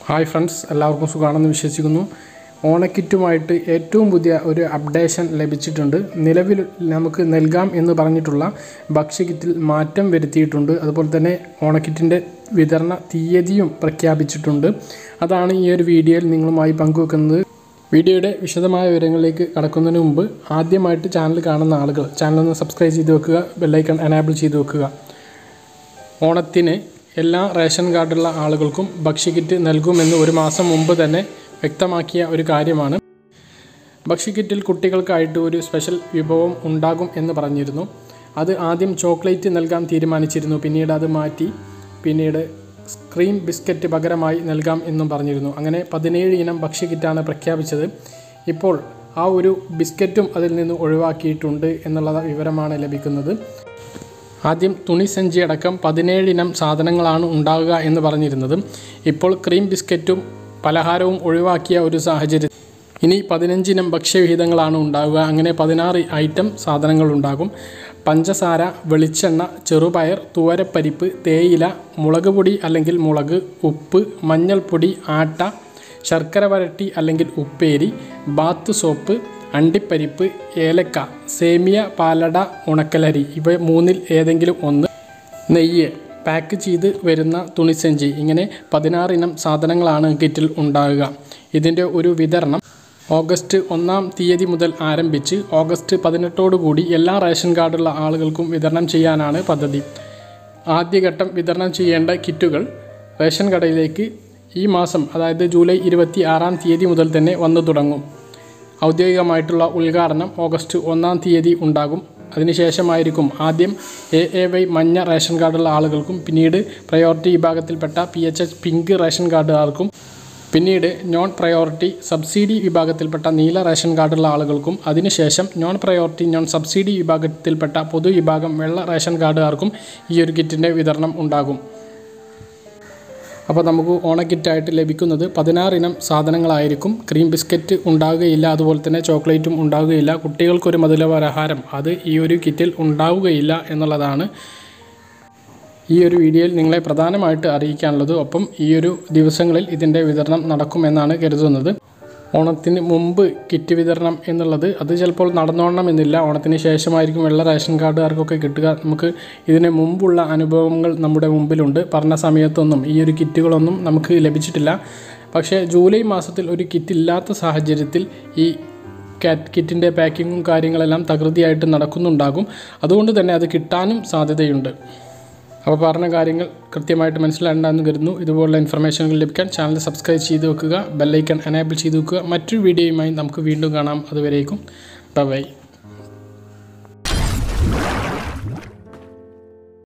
Hi friends, എല്ലാവർക്കും സുഖാണെന്ന് വിശ്വസിക്കുന്നു. ഓണക്കിറ്റുമായിട്ട് ഏറ്റവും പുതിയ ഒരു അപ്ഡേഷൻ ലഭിച്ചിട്ടുണ്ട്. നിലവിൽ നമുക്ക് നൽകാം എന്ന് പറഞ്ഞിട്ടുള്ള ഭക്ഷ്യക്കിറ്റിൽ മാറ്റം വരുത്തിയിട്ടുണ്ട്. അതുപോലെ തന്നെ ഓണക്കിറ്റിന്റെ വിതരണ തീയതിയും പ്രഖ്യാപിച്ചിട്ടുണ്ട്. അതാണ് ഈ ഒരു വീഡിയോയിൽ നിങ്ങളുമായി പങ്കുവെക്കുന്നത്. വീഡിയോയുടെ വിശദമായ വിവരങ്ങളിലേക്ക് കടക്കുന്നതിന് മുമ്പ് ആദ്യമായിട്ട് ചാനൽ കാണുന്ന ആളുകൾ ചാനൽ ഒന്ന് സബ്സ്ക്രൈബ് ചെയ്തു വെക്കുക, ബെൽ ഐക്കൺ എനേബിൾ ചെയ്തു വെക്കുക. ഓണത്തിന് എല്ലാ റേഷൻ കാർഡുള്ള ആളുകൾക്കും ഭക്ഷ്യക്കിറ്റ് നൽകുമെന്ന് ഒരു മാസം മുമ്പ് തന്നെ വ്യക്തമാക്കിയ ഒരു കാര്യമാണ്. ഭക്ഷ്യക്കിറ്റിൽ കുട്ടികൾക്കായിട്ട് ഒരു സ്പെഷ്യൽ വിഭവം ഉണ്ടാകും എന്ന് പറഞ്ഞിരുന്നു. അത് ആദ്യം ചോക്ലേറ്റ് നൽകാൻ തീരുമാനിച്ചിരുന്നു. പിന്നീട് അത് മാറ്റി പിന്നീട് ക്രീം ബിസ്ക്കറ്റ് പകരമായി നൽകാം എന്നും പറഞ്ഞിരുന്നു. അങ്ങനെ 17 ഇനം ഭക്ഷ്യക്കിറ്റാണ് പ്രഖ്യാപിച്ചത്. ഇപ്പോൾ ആ ഒരു ബിസ്ക്കറ്റും അതിൽ നിന്ന് ഒഴിവാക്കിയിട്ടുണ്ട് എന്നുള്ള വിവരമാണ് ലഭിക്കുന്നത്. ആദ്യം തുണിസഞ്ചി അടക്കം 17 ഇനം സാധനങ്ങളാണ് ഉണ്ടാകുക എന്ന് പറഞ്ഞിരുന്നത്. ഇപ്പോൾ ക്രീം ബിസ്ക്കറ്റും പലഹാരവും ഒഴിവാക്കിയ ഒരു സാഹചര്യം. ഇനി 15 ഇനം ഭക്ഷ്യവിഹിതങ്ങളാണ് ഉണ്ടാകുക. അങ്ങനെ 16 ഐറ്റം സാധനങ്ങൾ ഉണ്ടാകും. പഞ്ചസാര, വെളിച്ചെണ്ണ, ചെറുപയർ, തുവരപ്പരിപ്പ്, തേയില, മുളക് പൊടി അല്ലെങ്കിൽ മുളക്, ഉപ്പ്, മഞ്ഞൾപ്പൊടി, ആട്ട, ശർക്കര വരട്ടി അല്ലെങ്കിൽ ഉപ്പേരി, ബാത്ത് സോപ്പ്, അണ്ടിപ്പരിപ്പ്, ഏലക്ക, സേമിയ, പാലട, ഉണക്കലരി ഇവ മൂന്നിൽ ഏതെങ്കിലും ഒന്ന്, നെയ്യ്, പാക്ക് ചെയ്ത് വരുന്ന തുണിസഞ്ചി, ഇങ്ങനെ 16 ഇനം സാധനങ്ങളാണ് കിറ്റിൽ ഉണ്ടാകുക. ഇതിൻ്റെ ഒരു വിതരണം ഓഗസ്റ്റ് 1-ാം തീയതി മുതൽ ആരംഭിച്ച് ഓഗസ്റ്റ് 18-ഓടുകൂടി എല്ലാ റേഷൻ കാർഡുള്ള ആളുകൾക്കും വിതരണം ചെയ്യാനാണ് പദ്ധതി. ആദ്യഘട്ടം വിതരണം ചെയ്യേണ്ട കിറ്റുകൾ റേഷൻ കടയിലേക്ക് ഈ മാസം, അതായത് ജൂലൈ 26-ാം തീയതി മുതൽ തന്നെ വന്നു തുടങ്ങും. ഔദ്യോഗികമായിട്ടുള്ള ഉദ്ഘാടനം ഓഗസ്റ്റ് 1-ാം തീയതി ഉണ്ടാകും. അതിനുശേഷമായിരിക്കും ആദ്യം AAY മഞ്ഞ റേഷൻ കാർഡുള്ള ആളുകൾക്കും, പിന്നീട് പ്രയോറിറ്റി വിഭാഗത്തിൽപ്പെട്ട PHH പിങ്ക് റേഷൻ കാർഡുകാർക്കും, പിന്നീട് നോൺ പ്രയോറിറ്റി സബ്സിഡി വിഭാഗത്തിൽപ്പെട്ട നീല റേഷൻ കാർഡുള്ള ആളുകൾക്കും, അതിനുശേഷം നോൺ പ്രയോറിറ്റി നോൺ സബ്സിഡി വിഭാഗത്തിൽപ്പെട്ട പൊതുവിഭാഗം വെള്ള റേഷൻ കാർഡുകാർക്കും ഈ ഒരു കിറ്റിൻ്റെ വിതരണം ഉണ്ടാകും. അപ്പോൾ നമുക്ക് ഓണക്കിറ്റായിട്ട് ലഭിക്കുന്നത് 16 ഇനം സാധനങ്ങളായിരിക്കും. ക്രീം ബിസ്ക്കറ്റ് ഉണ്ടാവുകയില്ല, അതുപോലെ തന്നെ ചോക്ലേറ്റും ഉണ്ടാവുകയില്ല. കുട്ടികൾക്കൊരു മധുരപലഹാരം അത് ഈ ഒരു കിറ്റിൽ ഉണ്ടാവുകയില്ല എന്നുള്ളതാണ് ഈ ഒരു വീഡിയോയിൽ നിങ്ങളെ പ്രധാനമായിട്ട് അറിയിക്കാനുള്ളത്. ഒപ്പം ഈ ഒരു ദിവസങ്ങളിൽ ഇതിൻ്റെ വിതരണം നടക്കുമെന്നാണ് കരുതുന്നത്. ഓണത്തിന് മുമ്പ് കിറ്റ് വിതരണം എന്നുള്ളത് അത് ചിലപ്പോൾ നടന്നോണമെന്നില്ല. ഓണത്തിന് ശേഷമായിരിക്കും വെള്ള റേഷൻ കാർഡുകാർക്കൊക്കെ കിട്ടുക. നമുക്ക് ഇതിന് മുമ്പുള്ള അനുഭവങ്ങൾ നമ്മുടെ മുമ്പിലുണ്ട്. പറഞ്ഞ സമയത്തൊന്നും ഈ ഒരു കിറ്റുകളൊന്നും നമുക്ക് ലഭിച്ചിട്ടില്ല. പക്ഷേ ജൂലൈ മാസത്തിൽ ഒരു കിറ്റ് ഇല്ലാത്ത സാഹചര്യത്തിൽ ഈ കിറ്റിൻ്റെ പാക്കിങ്ങും കാര്യങ്ങളെല്ലാം തകൃതിയായിട്ട് നടക്കുന്നുണ്ടാകും. അതുകൊണ്ട് തന്നെ അത് കിട്ടാനും സാധ്യതയുണ്ട്. അപ്പോൾ പറഞ്ഞ കാര്യങ്ങൾ കൃത്യമായിട്ട് മനസ്സിലായിട്ടുണ്ടെന്ന് കരുതുന്നു. ഇതുപോലുള്ള ഇൻഫർമേഷനുകൾ ലഭിക്കാൻ ചാനൽ സബ്സ്ക്രൈബ് ചെയ്ത് വെക്കുക, ബെൽ ഐക്കൺ എനേബിൾ ചെയ്ത് വെക്കുക. മറ്റൊരു വീഡിയോയുമായി നമുക്ക് വീണ്ടും കാണാം. അതുവരേക്കും ബൈ.